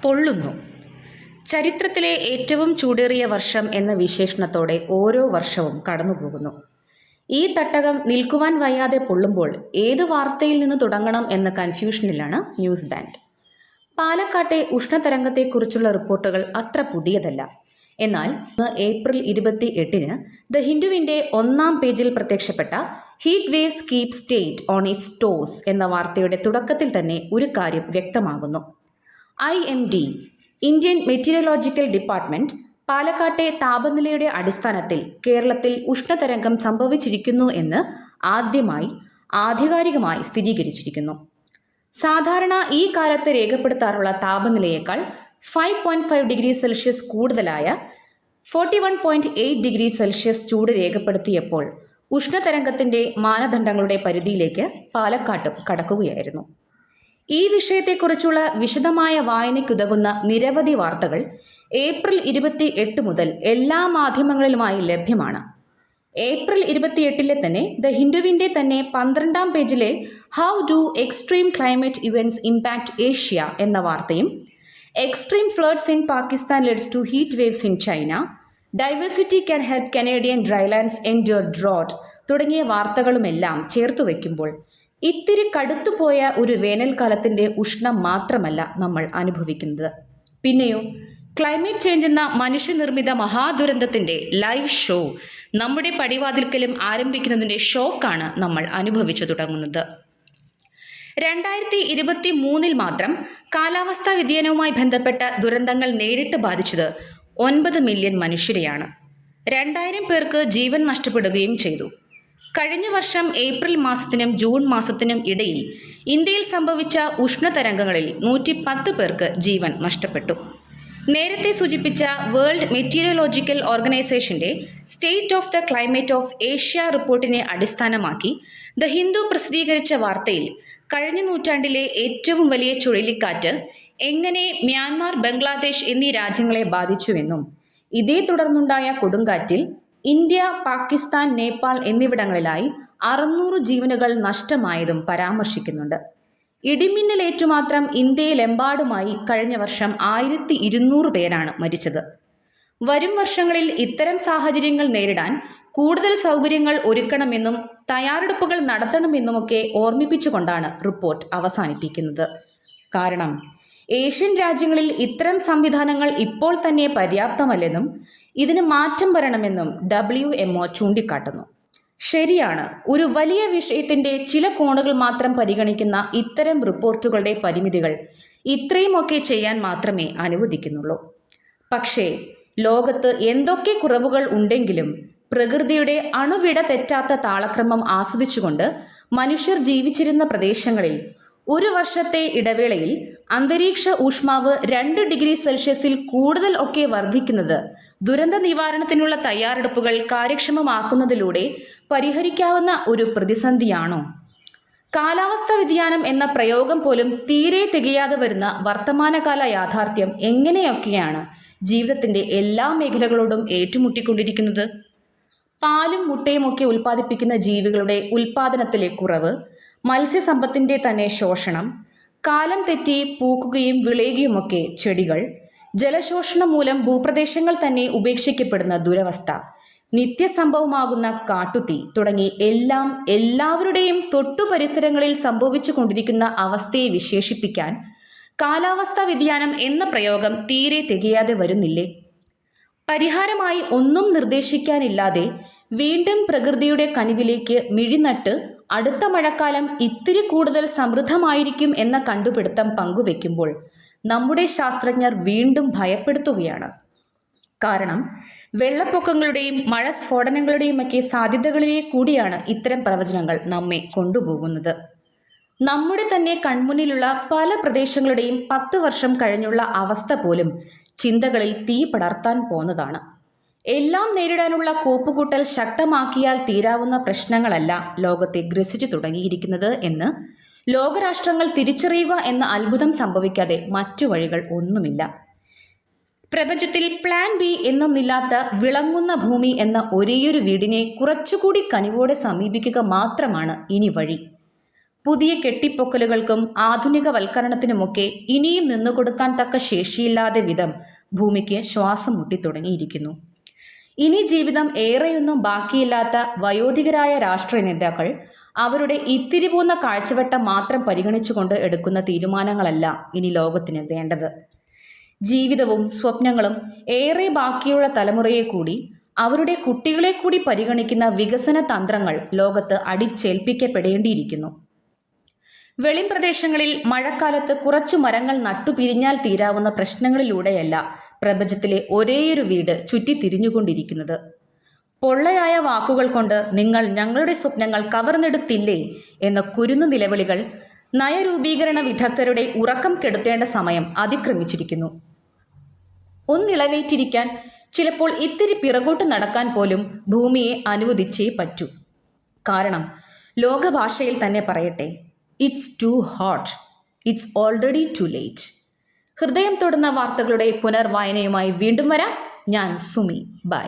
പൊള്ളുന്നു. ചരിത്രത്തിലെ ഏറ്റവും ചൂടേറിയ വർഷം എന്ന വിശേഷണത്തോടെ ഓരോ വർഷവും കടന്നുപോകുന്നു. ഈ തട്ടകം നിൽക്കുവാൻ വയ്യാതെ പൊള്ളുമ്പോൾ ഏത് വാർത്തയിൽ നിന്ന് തുടങ്ങണം എന്ന കൺഫ്യൂഷനിലാണ് ന്യൂസ് ബാൻഡ്. പാലക്കാട്ടെ ഉഷ്ണതരംഗത്തെക്കുറിച്ചുള്ള റിപ്പോർട്ടുകൾ അത്ര പുതിയതല്ല. എന്നാൽ ഏപ്രിൽ 28-ന് ദ ഹിന്ദുവിന്റെ 1-ാം പേജിൽ പ്രത്യക്ഷപ്പെട്ട heat waves keep state on its toss എന്ന വാർത്തയുടെ തുടക്കത്തിൽ തന്നെ ഒരു കാര്യം വ്യക്തമാകുന്നു. IMD ഇന്ത്യൻ മെറ്റീരിയോളജിക്കൽ ഡിപ്പാർട്ട്മെന്റ് പാലക്കാട്ടെ താപനിലയുടെ അടിസ്ഥാനത്തിൽ കേരളത്തിൽ ഉഷ്ണതരംഗം സംഭവിച്ചിരിക്കുന്നു എന്ന് ആധികാരികമായി സ്ഥിരീകരിച്ചിരിക്കുന്നു. സാധാരണ ഈ കാലത്ത് രേഖപ്പെടുത്താറുള്ള താപനിലയേക്കാൾ 5.5 ഡിഗ്രി സെൽഷ്യസ് കൂടുതലായ 41.8 ഡിഗ്രി സെൽഷ്യസ് ചൂട് രേഖപ്പെടുത്തിയപ്പോൾ ഉഷ്ണതരംഗത്തിന്റെ മാനദണ്ഡങ്ങളുടെ പരിധിയിലേക്ക് പാലക്കാട്ടും കടക്കുകയായിരുന്നു. ഈ വിഷയത്തെക്കുറിച്ചുള്ള വിശദമായ വായനയ്ക്കുതകുന്ന നിരവധി വാർത്തകൾ ഏപ്രിൽ 28 മുതൽ എല്ലാ മാധ്യമങ്ങളിലുമായി ലഭ്യമാണ്. ഏപ്രിൽ 28-ലെ തന്നെ ദ ഹിന്ദുവിന്റെ തന്നെ 12-ാം പേജിലെ how do extreme climate events impact Asia എന്ന വാർത്തയും extreme floods in Pakistan leads to heat waves in China, diversity can help Canadian drylands endure drought തുടങ്ങിയ വാർത്തകളുമെല്ലാം ചേർത്തു വയ്ക്കുമ്പോൾ ഇത്തിരി കടുത്തുപോയ ഒരു വേനൽക്കാലത്തിന്റെ ഉഷ്ണം മാത്രമല്ല നമ്മൾ അനുഭവിക്കുന്നത്. പിന്നെയോ ക്ലൈമറ്റ് ചേഞ്ച് എന്ന മനുഷ്യനിർമ്മിത മഹാദുരന്തത്തിന്റെ ലൈവ് ഷോ നമ്മുടെ പടിവാതിൽക്കലും ആരംഭിക്കുന്നതിന്റെ ഷോക്കാണ് നമ്മൾ അനുഭവിച്ചു തുടങ്ങുന്നത്. 2023 മാത്രം കാലാവസ്ഥാ വ്യതിയാനവുമായി ബന്ധപ്പെട്ട ദുരന്തങ്ങൾ നേരിട്ട് ബാധിച്ചത് 9 മില്യൺ മനുഷ്യരെയാണ്. 2000 പേർക്ക് ജീവൻ നഷ്ടപ്പെടുകയും ചെയ്തു. കഴിഞ്ഞ വർഷം ഏപ്രിൽ മാസത്തിനും ജൂൺ മാസത്തിനും ഇടയിൽ ഇന്ത്യയിൽ സംഭവിച്ച ഉഷ്ണതരംഗങ്ങളിൽ 110 പേർക്ക് ജീവൻ നഷ്ടപ്പെട്ടു. നേരത്തെ സൂചിപ്പിച്ച വേൾഡ് മെറ്റീരിയോളജിക്കൽ ഓർഗനൈസേഷന്റെ state of the climate of Asia റിപ്പോർട്ടിനെ അടിസ്ഥാനമാക്കി ദ ഹിന്ദു പ്രസിദ്ധീകരിച്ച വാർത്തയിൽ കഴിഞ്ഞ നൂറ്റാണ്ടിലെ ഏറ്റവും വലിയ ചുഴലിക്കാറ്റ് എങ്ങനെ മ്യാൻമാർ, ബംഗ്ലാദേശ് എന്നീ രാജ്യങ്ങളെ ബാധിച്ചുവെന്നും ഇതേ തുടർന്നുണ്ടായ കൊടുങ്കാറ്റിൽ ഇന്ത്യ, പാകിസ്ഥാൻ, നേപ്പാൾ എന്നിവിടങ്ങളിലായി 600 ജീവനുകൾ നഷ്ടമായതും പരാമർശിക്കുന്നുണ്ട്. ഇടിമിന്നലേറ്റുമാത്രം ഇന്ത്യയിലെമ്പാടുമായി കഴിഞ്ഞ വർഷം 1200 പേരാണ് മരിച്ചത്. വരും വർഷങ്ങളിൽ ഇത്തരം സാഹചര്യങ്ങൾ നേരിടാൻ കൂടുതൽ സൗകര്യങ്ങൾ ഒരുക്കണമെന്നും തയ്യാറെടുപ്പുകൾ നടത്തണമെന്നുമൊക്കെ ഓർമ്മിപ്പിച്ചുകൊണ്ടാണ് റിപ്പോർട്ട് അവസാനിപ്പിക്കുന്നത്. കാരണം ഏഷ്യൻ രാജ്യങ്ങളിൽ ഇത്തരം സംവിധാനങ്ങൾ ഇപ്പോൾ തന്നെ പര്യാപ്തമല്ലെന്നും ഇതിന് മാറ്റം വരണമെന്നും WMO ചൂണ്ടിക്കാട്ടുന്നു. ശരിയാണ്, ഒരു വലിയ വിഷയത്തിന്റെ ചില കോണുകൾ മാത്രം പരിഗണിക്കുന്ന ഇത്തരം റിപ്പോർട്ടുകളുടെ പരിമിതികൾ ഇത്രയുമൊക്കെ ചെയ്യാൻ മാത്രമേ അനുവദിക്കുന്നുള്ളൂ. പക്ഷേ ലോകത്ത് എന്തൊക്കെ കുറവുകൾ ഉണ്ടെങ്കിലും പ്രകൃതിയുടെ അണുവിട തെറ്റാത്ത താളക്രമം ആസ്വദിച്ചുകൊണ്ട് മനുഷ്യർ ജീവിച്ചിരുന്ന പ്രദേശങ്ങളിൽ ഒരു വർഷത്തെ ഇടവേളയിൽ അന്തരീക്ഷ ഊഷ്മാവ് 2 ഡിഗ്രി സെൽഷ്യസിൽ കൂടുതൽ ഒക്കെ വർദ്ധിക്കുന്നത് ദുരന്ത നിവാരണത്തിനുള്ള തയ്യാറെടുപ്പുകൾ കാര്യക്ഷമമാക്കുന്നതിലൂടെ പരിഹരിക്കാവുന്ന ഒരു പ്രതിസന്ധിയാണോ? കാലാവസ്ഥാ വ്യതിയാനം എന്ന പ്രയോഗം പോലും തീരെ തികയാതെ വരുന്ന വർത്തമാനകാല യാഥാർത്ഥ്യം എങ്ങനെയൊക്കെയാണ് ജീവിതത്തിന്റെ എല്ലാ മേഖലകളോടും ഏറ്റുമുട്ടിക്കൊണ്ടിരിക്കുന്നത്? പാലും മുട്ടയും ഒക്കെ ഉൽപ്പാദിപ്പിക്കുന്ന ജീവികളുടെ ഉൽപ്പാദനത്തിലെ കുറവ്, മത്സ്യസമ്പത്തിന്റെ തന്നെ ശോഷണം, കാലം തെറ്റി പൂക്കുകയും വിളയുകയുമൊക്കെ ചെടികൾ, ജലശോഷണം മൂലം ഭൂപ്രദേശങ്ങൾ തന്നെ ഉപേക്ഷിക്കപ്പെടുന്ന ദുരവസ്ഥ, നിത്യസംഭവമാകുന്ന കാട്ടുതീ തുടങ്ങി എല്ലാവരുടെയും തൊട്ടുപരിസരങ്ങളിൽ സംഭവിച്ചു കൊണ്ടിരിക്കുന്ന അവസ്ഥയെ വിശേഷിപ്പിക്കാൻ കാലാവസ്ഥാ വ്യതിയാനം എന്ന പ്രയോഗം തീരെ തികയാതെ വരുന്നില്ലേ? പരിഹാരമായി ഒന്നും നിർദ്ദേശിക്കാനില്ലാതെ വീണ്ടും പ്രകൃതിയുടെ കനിവിലേക്ക് മിഴിനട്ട് അടുത്ത മഴക്കാലം ഇത്തിരി കൂടുതൽ സമൃദ്ധമായിരിക്കും എന്ന കണ്ടുപിടുത്തം പങ്കുവെക്കുമ്പോൾ നമ്മുടെ ശാസ്ത്രജ്ഞർ വീണ്ടും ഭയപ്പെടുത്തുകയാണ്. കാരണം വെള്ളപ്പൊക്കങ്ങളുടെയും മഴ സ്ഫോടനങ്ങളുടെയും ഒക്കെ സാധ്യതകളിലേക്ക് കൂടിയാണ് ഇത്തരം പ്രവചനങ്ങൾ നമ്മെ കൊണ്ടുപോകുന്നത്. നമ്മുടെ തന്നെ കൺമുന്നിലുള്ള പല പ്രദേശങ്ങളുടെയും 10 വർഷം കഴിഞ്ഞുള്ള അവസ്ഥ പോലും ചിന്തകളിൽ തീ പടർത്താൻ പോന്നതാണ്. എല്ലാം നേരിടാനുള്ള കോപ്പുകൂട്ടൽ ശക്തമാക്കിയാൽ തീരാവുന്ന പ്രശ്നങ്ങളല്ല ലോകത്തെ ഗ്രസിച്ചു തുടങ്ങിയിരിക്കുന്നത് എന്ന് ലോകരാഷ്ട്രങ്ങൾ തിരിച്ചറിയുക എന്ന അത്ഭുതം സംഭവിക്കാതെ മറ്റു വഴികൾ ഒന്നുമില്ല. പ്രപഞ്ചത്തിൽ പ്ലാൻ ബി എന്നൊന്നില്ലാത്ത വിളങ്ങുന്ന ഭൂമി എന്ന ഒരേയൊരു വീടിനെ കുറച്ചുകൂടി കനിവോടെ സമീപിക്കുക മാത്രമാണ് ഇനി വഴി. പുതിയ കെട്ടിപ്പൊക്കലുകൾക്കും ആധുനികവൽക്കരണത്തിനുമൊക്കെ ഇനിയും നിന്നുകൊടുക്കാൻ തക്ക ശേഷിയില്ലാതെ വിധം ഭൂമിക്ക് ശ്വാസം മുട്ടിത്തുടങ്ങിയിരിക്കുന്നു. ഇനി ജീവിതം ഏറെയൊന്നും ബാക്കിയില്ലാത്ത വയോധികരായ രാഷ്ട്രീയ നേതാക്കൾ അവരുടെ ഇത്തിരി പോന്ന കാഴ്ചവട്ടം മാത്രം പരിഗണിച്ചുകൊണ്ട് എടുക്കുന്ന തീരുമാനങ്ങളല്ല ഇനി ലോകത്തിന് വേണ്ടത്. ജീവിതവും സ്വപ്നങ്ങളും ഏറെ ബാക്കിയുള്ള തലമുറയെ കൂടി അവരുടെ കുട്ടികളെ കൂടി പരിഗണിക്കുന്ന വികസന തന്ത്രങ്ങൾ ലോകത്ത് അടിച്ചേൽപ്പിക്കപ്പെടേണ്ടിയിരിക്കുന്നു. വെളിംപ്രദേശങ്ങളിൽ മഴക്കാലത്ത് കുറച്ചു മരങ്ങൾ നട്ടുപിരിഞ്ഞാൽ തീരാവുന്ന പ്രശ്നങ്ങളിലൂടെയല്ല പ്രപഞ്ചത്തിലെ ഒരേയൊരു വീട് ചുറ്റിത്തിരിഞ്ഞുകൊണ്ടിരിക്കുന്നത്. പൊള്ളയായ വാക്കുകൾ കൊണ്ട് നിങ്ങൾ ഞങ്ങളുടെ സ്വപ്നങ്ങൾ കവർന്നെടുത്തില്ലേ എന്ന കുരുന്നു നിലവിളികൾ നയരൂപീകരണ വിദഗ്ധരുടെ ഉറക്കം കെടുത്തേണ്ട സമയം അതിക്രമിച്ചിരിക്കുന്നു. ഒന്നിളവേറ്റിരിക്കാൻ, ചിലപ്പോൾ ഇത്തിരി പിറകോട്ട് നടക്കാൻ പോലും ഭൂമിയെ അനുവദിച്ചേ പറ്റൂ. കാരണം ലോകഭാഷയിൽ തന്നെ പറയട്ടെ, it's too hot, it's already too late. ഹൃദയം തൊടുന്ന വാർത്തകളുടെ പുനർവായനയുമായി വീണ്ടും വരാം. ഞാൻ സുമി. ബൈ.